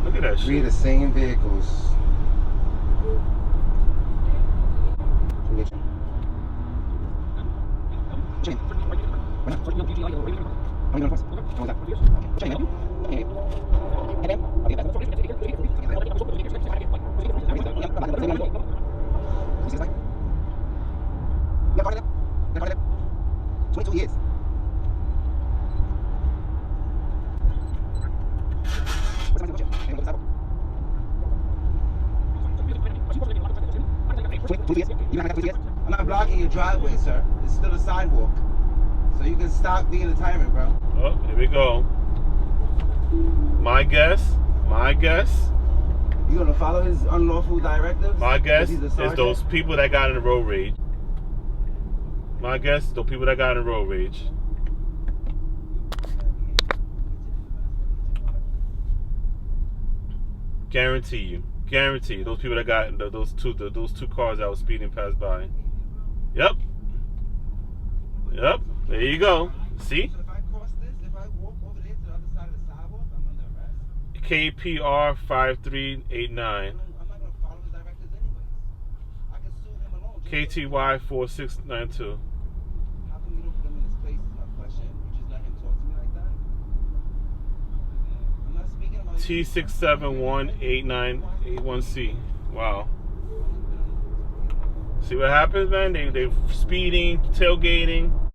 Look at that Three shit. of the same vehicles. I'm not blocking your driveway, sir. It's still a sidewalk. So you can stop being a tyrant, bro. Oh, here we go. My guess. You gonna follow his unlawful directives? My guess He's a is sergeant? those people that got in the road rage. My guess is those people that got in the road rage. Guarantee you. Those people that got those two cars that was speeding past by. Yep. There you go. See? So if I cross this, if I walk over there to the other side of the sidewalk, I'm under arrest. KPR 5389. I'm not gonna follow his directives anyways. I can sue him alone. KTY 4692. How come you don't put him in his place is my question. You just let him talk to me like that? I'm not speaking about T6718981C. Wow. See what happens, man? They speeding, tailgating.